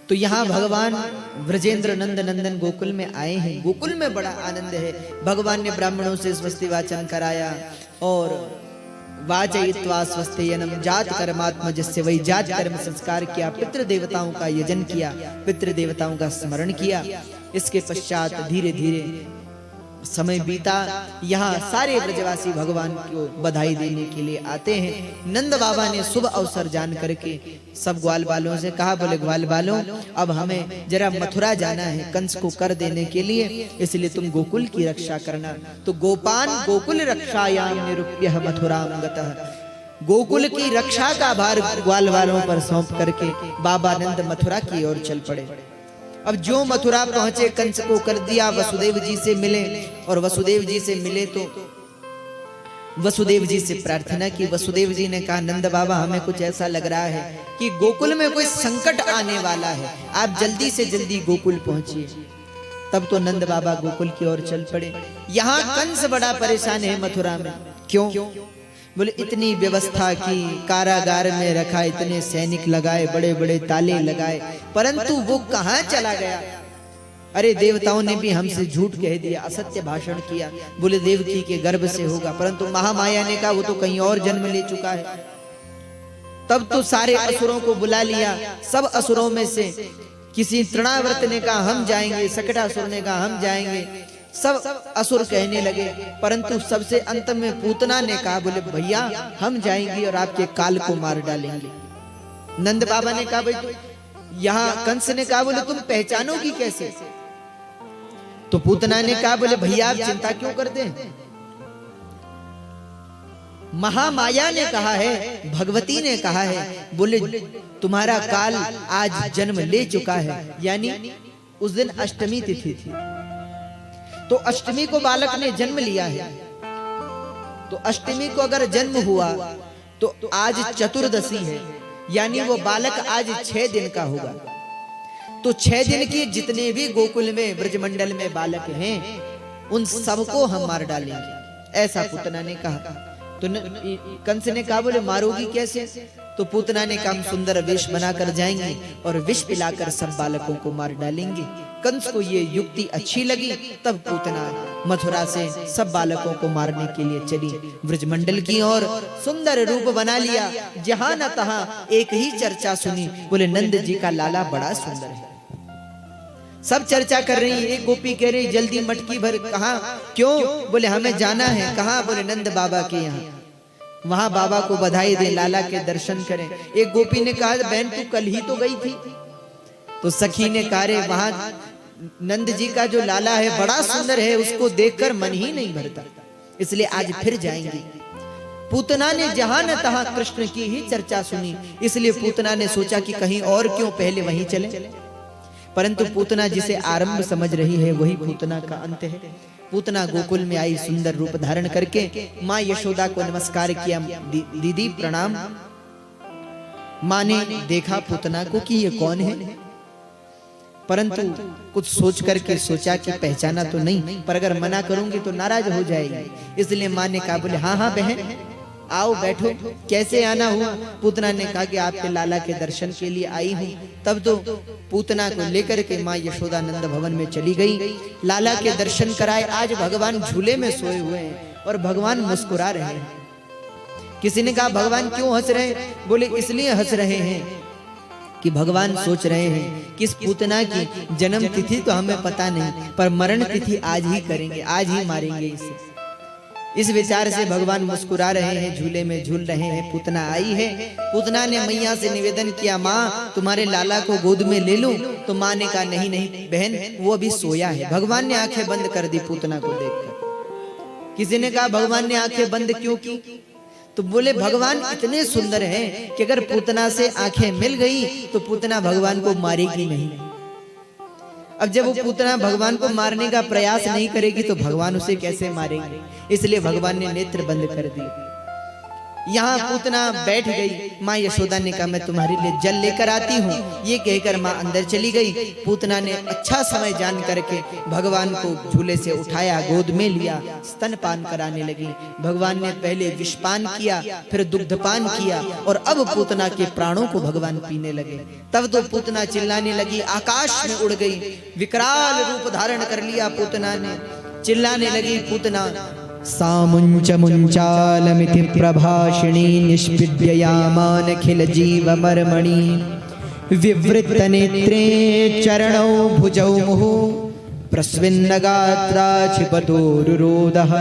तो यहाँ भगवान ब्रजेंद्र नंद नंदन गोकुल में आए हैं। गोकुल में बड़ा आनंद है। भगवान ने ब्राह्मणों से स्वस्ति वाचन कराया और वाचयित्वा स्वस्त्ययनम जात कर्मात्मजस्य वही जात कर्म संस्कार किया, पितृ देवताओं का यजन किया, पितृ देवताओं का स्मरण किया। इसके पश्चात धीरे धीरे समय बीता। यहाँ सारे ब्रजवासी भगवान को बधाई देने के लिए आते हैं। नंद बाबा ने शुभ अवसर जान करके सब ग्वाल बालों से कहा, बोले ग्वाल बालों अब हमें जरा मथुरा जाना है कंस को कर देने के लिए, इसलिए तुम गोकुल की रक्षा करना। तो गोपान गोकुल रक्षायाम निरूप्य मथुराम गतः, गोकुल की रक्षा का भार ग्वाल बालों पर सौंप करके बाबा नंद मथुरा की ओर चल पड़े। अब जो मथुरा पहुंचे कंस को कर दिया, वसुदेव जी से मिले और वसुदेव जी से मिले तो वसुदेव जी से प्रार्थना की। वसुदेव जी ने कहा, नंद बाबा हमें कुछ ऐसा लग रहा है कि गोकुल में कोई संकट आने वाला है, आप जल्दी से जल्दी गोकुल पहुंचिए। तब तो नंद बाबा गोकुल की ओर चल पड़े। यहाँ कंस बड़ा परेशान है मथुरा में। क्यों? बोले इतनी व्यवस्था की, कारागार में रखा, इतने सैनिक लगाए, बड़े बड़े ताले लगाए, परंतु वो कहाँ चला गया? अरे देवताओं ने भी हमसे झूठ कह दिया, असत्य भाषण किया, बोले देवकी के गर्भ से होगा, परंतु महामाया ने कहा वो तो कहीं और जन्म ले चुका है। तब तो सारे असुरों को बुला लिया। सब असुरों में से किसी तृणावर्त ने कहा हम जाएंगे, सकटासुर ने कहा हम जाएंगे, सब असुर कहने लगे। परंतु सबसे अंत में पूतना ने कहा, बोले भैया हम जाएंगे और आपके काल को मार डालेंगे। नंद बाबा ने कहा, भाई तो यहाँ कंस ने कहा, बोले तुम पहचानोगी कैसे? तो पूतना ने कहा, बोले भैया आप चिंता क्यों करते हैं, महामाया ने कहा है, भगवती ने कहा है, बोले तुम्हारा काल आज जन्म ले चुका है। यानी उस दिन अष्टमी तिथि थी, तो अष्टमी को बालक ने जन्म लिया है। तो अष्टमी को अगर जन्म हुआ तो आज चतुर्दशी है, यानी वो बालक आज 6 दिन का होगा। तो 6 दिन के जितने भी गोकुल में ब्रजमंडल में बालक हैं उन सबको हम मार डालेंगे, ऐसा पूतना ने कहा। तो कंस ने कहा, बोले मारोगी कैसे? तो पूतना ने कहा, हम सुंदर वेश बनाकर जाएंगे और विष पिलाकर सब बालकों को मार डालेंगे। कंस को ये युक्ति अच्छी लगी। तब पूतना मथुरा से सब बालकों को मारने के लिए चली ब्रजमंडल की ओर। सुंदर रूप बना लिया, जहां न तहां एक ही चर्चा सुनी, बोले नंद जी का लाला बड़ा सुंदर है। सब चर्चा कर रही। एक गोपी कह रही जल्दी मटकी भर। कहा क्यों? बोले हमें जाना है। कहा? बोले नंद बाबा के यहाँ, वहां बाबा को बधाई दे, लाला के दर्शन करें। एक गोपी ने कहा, बहन तू कल ही तो गई थी। तो सखी ने कहा, रे वहां नंद जी का जो लाला है बड़ा सुंदर है, उसको देखकर मन ही नहीं भरता, इसलिए आज फिर जाएंगे। पूतना ने जहां न तहां कृष्ण की ही चर्चा सुनी, इसलिए पूतना ने सोचा कि कहीं और क्यों, पहले वहीं चले। परंतु पूतना जिसे आरंभ समझ रही है वही पूतना का अंत है। पूतना गोकुल में आई सुंदर रूप धारण करके माँ यशोदा को नमस्कार किया, दीदी प्रणाम। माँ ने देखा पूतना को कि ये कौन है, परंतु कुछ सोच करके सोचा कि पहचाना तो नहीं, पर अगर मना करूंगी तो नाराज हो जाएगी। इसलिए माँ ने कहा, बोले हाँ हाँ बहन आओ बैठो, कैसे आना हुआ? पूतना ने कहा कि आपके लाला के दर्शन के लिए आई हूँ। तब तो पूतना को लेकर के माँ यशोदा नंद भवन में चली गई, लाला के दर्शन कराए। आज भगवान झूले में सोए हुए हैं और भगवान मुस्कुरा रहे हैं। किसी ने कहा भगवान क्यों हंस रहे हैं? बोले इसलिए हंस रहे हैं कि भगवान सोच रहे हैं कि इस पूतना की जन्म तिथि तो हमें पता नहीं, पर मरण तिथि आज ही करेंगे, आज ही मारेंगे इसे। इस विचार से भगवान मुस्कुरा रहे हैं, झूले में झूल रहे हैं। पूतना आई है। पूतना ने मैया से निवेदन किया, माँ तुम्हारे लाला को गोद में ले लूं? तो माँ ने कहा नहीं नहीं बहन, वो अभी सोया है। भगवान ने आंखें बंद कर दी पूतना को देखकर। किसी ने कहा भगवान ने आंखें बंद क्यों की? तो बोले भगवान इतने सुंदर हैं कि अगर पूतना से आंखें मिल गई तो पूतना भगवान को मारेगी नहीं। अब जब वो पूतना भगवान को मारने का प्रयास नहीं करेगी तो भगवान उसे कैसे मारेंगे? इसलिए भगवान ने नेत्र बंद कर दिए। यहाँ पूतना बैठ गई। माँ यशोदा ने कहा मैं तुम्हारे लिए जल लेकर आती हूँ। ये कहकर माँ अंदर चली गई। पूतना ने अच्छा समय जान करके भगवान को झूले से उठाया, गोद में लिया, स्तनपान कराने लगी। भगवान ने पहले विषपान किया, फिर दुग्धपान किया और अब पूतना के प्राणों को भगवान पीने लगे। तब तो पूतना चिल्लाने लगी, आकाश में उड़ गई, विकराल रूप धारण कर लिया पूतना ने। चिल्लाने लगी पूतना, सामुंच मुंचालमिति प्रभाषिणी निष्पिद्ययामानखिल जीव मर्मणि विवृत नेत्रे चरणौ भुजौ मुहु प्रस्विन्न गात्रा क्षिपतोरुरोदः।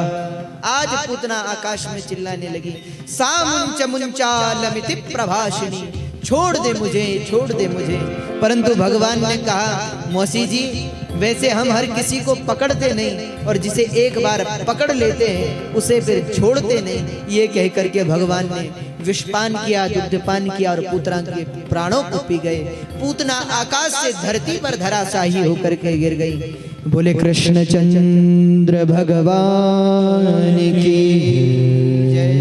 आज पूतना आकाश में चिल्लाने लगी, सामुंच मुंचालमिति प्रभाषिणी, छोड़ दे मुझे, छोड़ दे मुझे। परंतु भगवान ने कहा, मौसी जी वैसे हम हर किसी को पकड़ते नहीं और जिसे एक बार पकड़ लेते हैं उसे फिर छोड़ते नहीं। ये कह करके भगवान ने विषपान किया, दुग्धपान किया और पूतना के प्राणों को पी गए। पूतना आकाश से धरती पर धराशायी होकर के गिर गई। बोले कृष्ण चंद्र भगवान की जय।